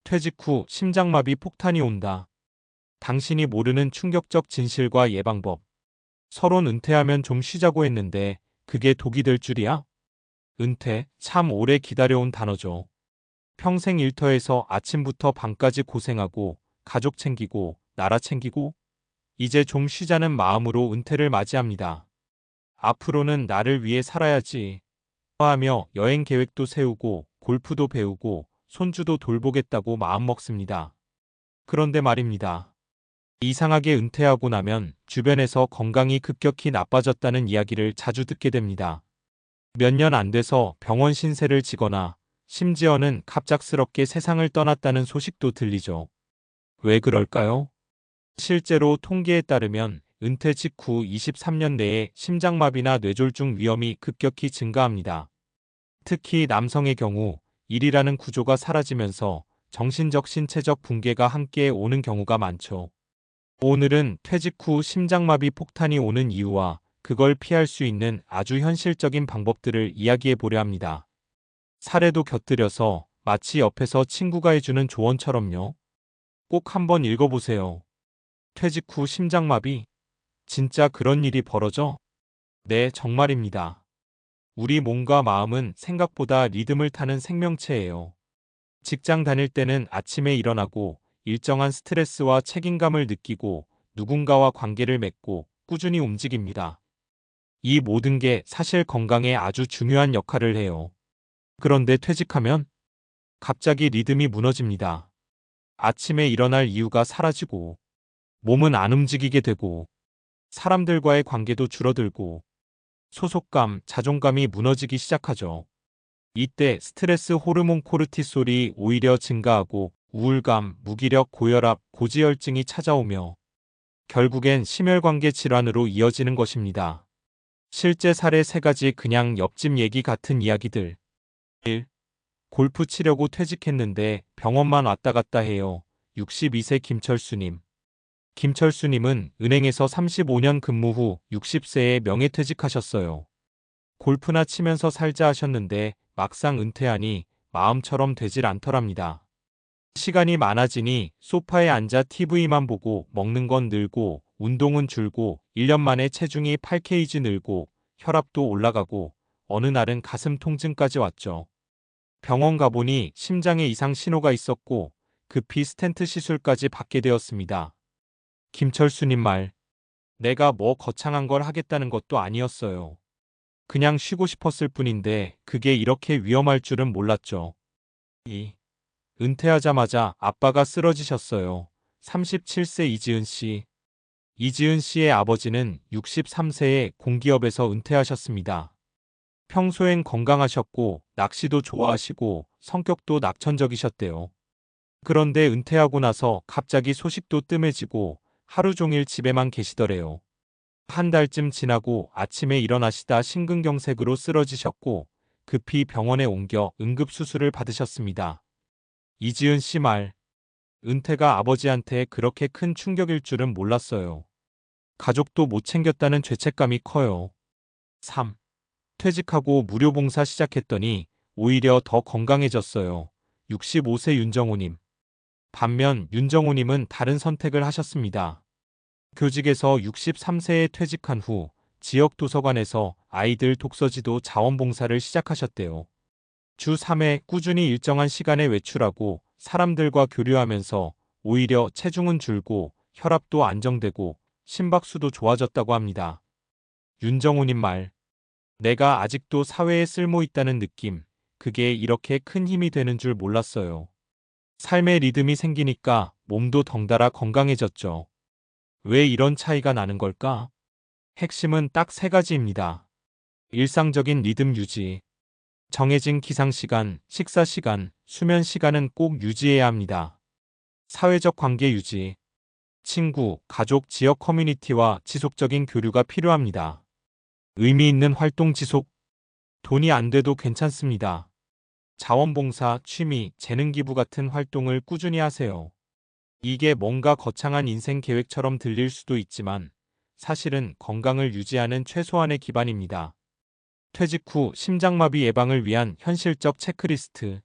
퇴직 후 심장마비 폭탄이 온다. 당신이 모르는 충격적 진실과 예방법. 서론 은퇴하면 좀 쉬자고 했는데 그게 독이 될 줄이야? 은퇴, 참 오래 기다려온 단어죠. 평생 일터에서 아침부터 밤까지 고생하고 가족 챙기고 나라 챙기고 이제 좀 쉬자는 마음으로 은퇴를 맞이합니다. 앞으로는 나를 위해 살아야지 하며 여행 계획도 세우고 골프도 배우고 손주도 돌보겠다고 마음먹습니다. 그런데 말입니다. 이상하게 은퇴하고 나면 주변에서 건강이 급격히 나빠졌다는 이야기를 자주 듣게 됩니다. 몇 년 안 돼서 병원 신세를 지거나 심지어는 갑작스럽게 세상을 떠났다는 소식도 들리죠. 왜 그럴까요? 실제로 통계에 따르면 은퇴 직후 23년 내에 심장마비나 뇌졸중 위험이 급격히 증가합니다. 특히 남성의 경우 일이라는 구조가 사라지면서 정신적 신체적 붕괴가 함께 오는 경우가 많죠. 오늘은 퇴직 후 심장마비 폭탄이 오는 이유와 그걸 피할 수 있는 아주 현실적인 방법들을 이야기해 보려 합니다. 사례도 곁들여서 마치 옆에서 친구가 해주는 조언처럼요. 꼭 한번 읽어보세요. 퇴직 후 심장마비? 진짜 그런 일이 벌어져? 네, 정말입니다. 우리 몸과 마음은 생각보다 리듬을 타는 생명체예요. 직장 다닐 때는 아침에 일어나고 일정한 스트레스와 책임감을 느끼고 누군가와 관계를 맺고 꾸준히 움직입니다. 이 모든 게 사실 건강에 아주 중요한 역할을 해요. 그런데 퇴직하면 갑자기 리듬이 무너집니다. 아침에 일어날 이유가 사라지고 몸은 안 움직이게 되고 사람들과의 관계도 줄어들고 소속감, 자존감이 무너지기 시작하죠. 이때 스트레스 호르몬 코르티솔이 오히려 증가하고 우울감, 무기력, 고혈압, 고지혈증이 찾아오며 결국엔 심혈관계 질환으로 이어지는 것입니다. 실제 사례 3가지 그냥 옆집 얘기 같은 이야기들. 1. 골프 치려고 퇴직했는데 병원만 왔다 갔다 해요. 62세 김철수님. 김철수님은 은행에서 35년 근무 후 60세에 명예퇴직하셨어요. 골프나 치면서 살자 하셨는데 막상 은퇴하니 마음처럼 되질 않더랍니다. 시간이 많아지니 소파에 앉아 TV만 보고 먹는 건 늘고 운동은 줄고 1년 만에 체중이 8kg 늘고 혈압도 올라가고 어느 날은 가슴 통증까지 왔죠. 병원 가보니 심장에 이상 신호가 있었고 급히 스텐트 시술까지 받게 되었습니다. 김철수님 말. 내가 뭐 거창한 걸 하겠다는 것도 아니었어요. 그냥 쉬고 싶었을 뿐인데 그게 이렇게 위험할 줄은 몰랐죠. 2. 은퇴하자마자 아빠가 쓰러지셨어요. 37세 이지은 씨. 이지은 씨의 아버지는 63세에 공기업에서 은퇴하셨습니다. 평소엔 건강하셨고 낚시도 좋아하시고 성격도 낙천적이셨대요. 그런데 은퇴하고 나서 갑자기 소식도 뜸해지고 하루 종일 집에만 계시더래요. 한 달쯤 지나고 아침에 일어나시다 심근경색으로 쓰러지셨고 급히 병원에 옮겨 응급수술을 받으셨습니다. 이지은 씨 말. 은퇴가 아버지한테 그렇게 큰 충격일 줄은 몰랐어요. 가족도 못 챙겼다는 죄책감이 커요. 3. 퇴직하고 무료봉사 시작했더니 오히려 더 건강해졌어요. 65세 윤정호님. 반면 윤정호님은 다른 선택을 하셨습니다. 교직에서 63세에 퇴직한 후 지역 도서관에서 아이들 독서지도 자원봉사를 시작하셨대요. 주 3회 꾸준히 일정한 시간에 외출하고 사람들과 교류하면서 오히려 체중은 줄고 혈압도 안정되고 심박수도 좋아졌다고 합니다. 윤정호님 말. 내가 아직도 사회에 쓸모 있다는 느낌. 그게 이렇게 큰 힘이 되는 줄 몰랐어요. 삶의 리듬이 생기니까 몸도 덩달아 건강해졌죠. 왜 이런 차이가 나는 걸까? 핵심은 딱 3가지입니다. 일상적인 리듬 유지. 정해진 기상시간, 식사시간, 수면시간은 꼭 유지해야 합니다. 사회적 관계 유지. 친구, 가족, 지역 커뮤니티와 지속적인 교류가 필요합니다. 의미 있는 활동 지속. 돈이 안 돼도 괜찮습니다. 자원봉사, 취미, 재능기부 같은 활동을 꾸준히 하세요. 이게 뭔가 거창한 인생 계획처럼 들릴 수도 있지만 사실은 건강을 유지하는 최소한의 기반입니다. 퇴직 후 심장마비 예방을 위한 현실적 체크리스트.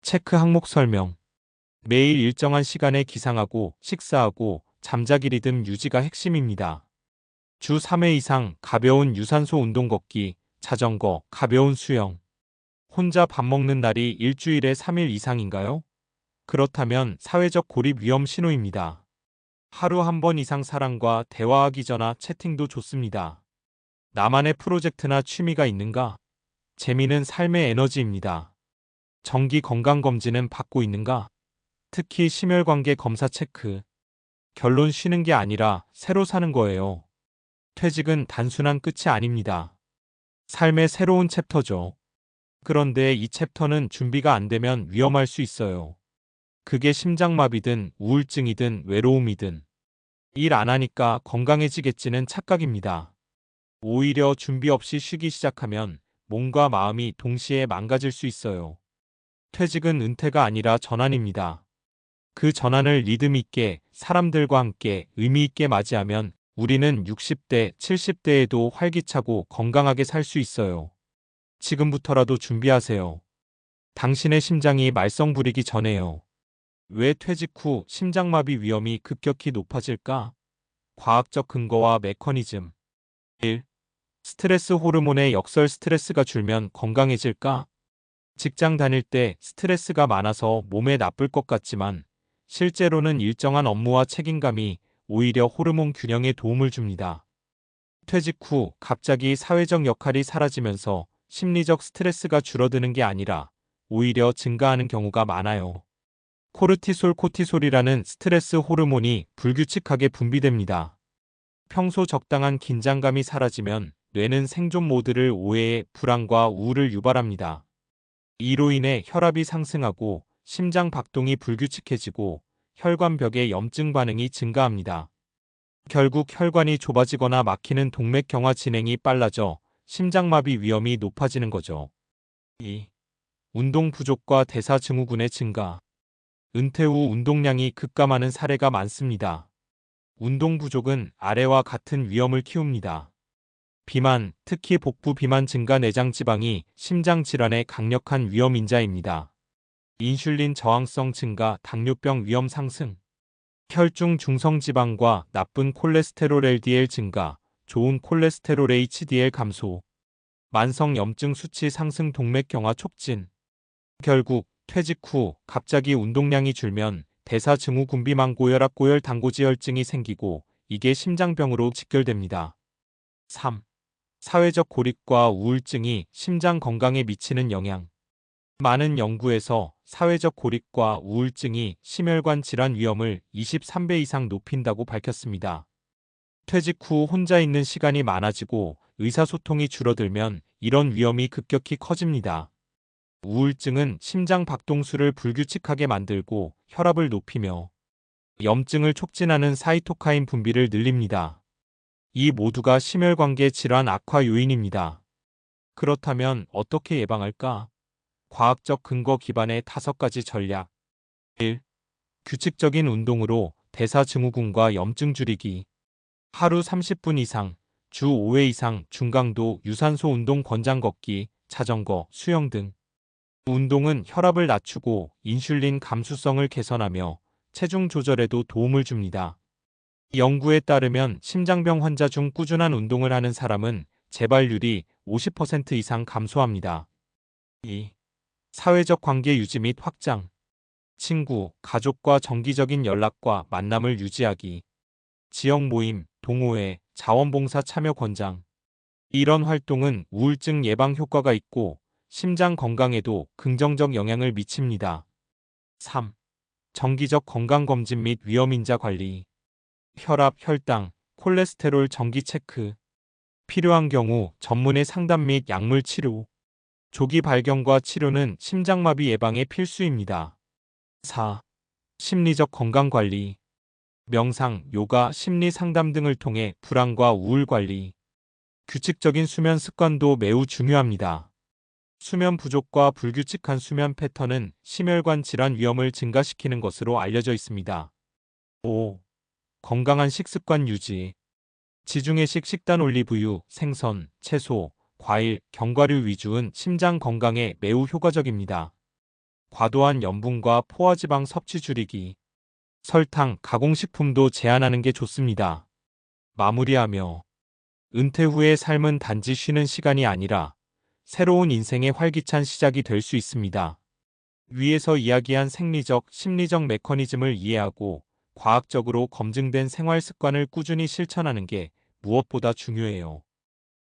체크 항목 설명. 매일 일정한 시간에 기상하고 식사하고 잠자기 리듬 유지가 핵심입니다. 주 3회 이상 가벼운 유산소 운동 걷기, 자전거, 가벼운 수영. 혼자 밥 먹는 날이 일주일에 3일 이상인가요? 그렇다면 사회적 고립 위험 신호입니다. 하루 한 번 이상 사람과 대화하기 전화 채팅도 좋습니다. 나만의 프로젝트나 취미가 있는가? 재미는 삶의 에너지입니다. 정기 건강검진은 받고 있는가? 특히 심혈관계 검사 체크. 결론 쉬는 게 아니라 새로 사는 거예요. 퇴직은 단순한 끝이 아닙니다. 삶의 새로운 챕터죠. 그런데 이 챕터는 준비가 안 되면 위험할 수 있어요. 그게 심장마비든 우울증이든 외로움이든 일 안 하니까 건강해지겠지는 착각입니다. 오히려 준비 없이 쉬기 시작하면 몸과 마음이 동시에 망가질 수 있어요. 퇴직은 은퇴가 아니라 전환입니다. 그 전환을 리듬 있게 사람들과 함께 의미 있게 맞이하면 우리는 60대, 70대에도 활기차고 건강하게 살 수 있어요. 지금부터라도 준비하세요. 당신의 심장이 말썽 부리기 전에요. 왜 퇴직 후 심장마비 위험이 급격히 높아질까? 과학적 근거와 메커니즘. 1. 스트레스 호르몬의 역설. 스트레스가 줄면 건강해질까? 직장 다닐 때 스트레스가 많아서 몸에 나쁠 것 같지만 실제로는 일정한 업무와 책임감이 오히려 호르몬 균형에 도움을 줍니다. 퇴직 후 갑자기 사회적 역할이 사라지면서 심리적 스트레스가 줄어드는 게 아니라 오히려 증가하는 경우가 많아요. 코르티솔, 코티솔이라는 스트레스 호르몬이 불규칙하게 분비됩니다. 평소 적당한 긴장감이 사라지면 뇌는 생존 모드를 오해해 불안과 우울을 유발합니다. 이로 인해 혈압이 상승하고 심장 박동이 불규칙해지고 혈관벽의 염증 반응이 증가합니다. 결국 혈관이 좁아지거나 막히는 동맥경화 진행이 빨라져 심장마비 위험이 높아지는 거죠. 2. 운동 부족과 대사증후군의 증가. 은퇴 후 운동량이 급감하는 사례가 많습니다. 운동 부족은 아래와 같은 위험을 키웁니다. 비만, 특히 복부 비만 증가, 내장 지방이 심장 질환의 강력한 위험 인자입니다. 인슐린 저항성 증가, 당뇨병 위험 상승. 혈중 중성 지방과 나쁜 콜레스테롤 LDL 증가, 좋은 콜레스테롤 HDL 감소. 만성 염증 수치 상승, 동맥경화 촉진. 결국 퇴직 후 갑자기 운동량이 줄면 대사증후군, 비만, 고혈압, 고열, 당고지혈증이 생기고 이게 심장병으로 직결됩니다. 3. 사회적 고립과 우울증이 심장 건강에 미치는 영향. 많은 연구에서 사회적 고립과 우울증이 심혈관 질환 위험을 23배 이상 높인다고 밝혔습니다. 퇴직 후 혼자 있는 시간이 많아지고 의사소통이 줄어들면 이런 위험이 급격히 커집니다. 우울증은 심장 박동수를 불규칙하게 만들고 혈압을 높이며 염증을 촉진하는 사이토카인 분비를 늘립니다. 이 모두가 심혈관계 질환 악화 요인입니다. 그렇다면 어떻게 예방할까? 과학적 근거 기반의 5가지 전략. 1. 규칙적인 운동으로 대사증후군과 염증 줄이기. 하루 30분 이상, 주 5회 이상 중강도 유산소 운동, 권장 걷기, 자전거, 수영 등. 운동은 혈압을 낮추고 인슐린 감수성을 개선하며 체중 조절에도 도움을 줍니다. 연구에 따르면 심장병 환자 중 꾸준한 운동을 하는 사람은 재발률이 50% 이상 감소합니다. 2. 사회적 관계 유지 및 확장. 친구, 가족과 정기적인 연락과 만남을 유지하기. 지역 모임, 동호회, 자원봉사 참여 권장. 이런 활동은 우울증 예방 효과가 있고 심장 건강에도 긍정적 영향을 미칩니다. 3. 정기적 건강검진 및 위험인자 관리. 혈압, 혈당, 콜레스테롤 정기 체크. 필요한 경우 전문의 상담 및 약물 치료. 조기 발견과 치료는 심장마비 예방에 필수입니다. 4. 심리적 건강관리. 명상, 요가, 심리 상담 등을 통해 불안과 우울 관리. 규칙적인 수면 습관도 매우 중요합니다. 수면 부족과 불규칙한 수면 패턴은 심혈관 질환 위험을 증가시키는 것으로 알려져 있습니다. 5. 건강한 식습관 유지. 지중해식 식단, 올리브유, 생선, 채소, 과일, 견과류 위주는 심장 건강에 매우 효과적입니다. 과도한 염분과 포화지방 섭취 줄이기, 설탕, 가공식품도 제한하는 게 좋습니다. 마무리하며 은퇴 후의 삶은 단지 쉬는 시간이 아니라 새로운 인생의 활기찬 시작이 될 수 있습니다. 위에서 이야기한 생리적, 심리적 메커니즘을 이해하고 과학적으로 검증된 생활 습관을 꾸준히 실천하는 게 무엇보다 중요해요.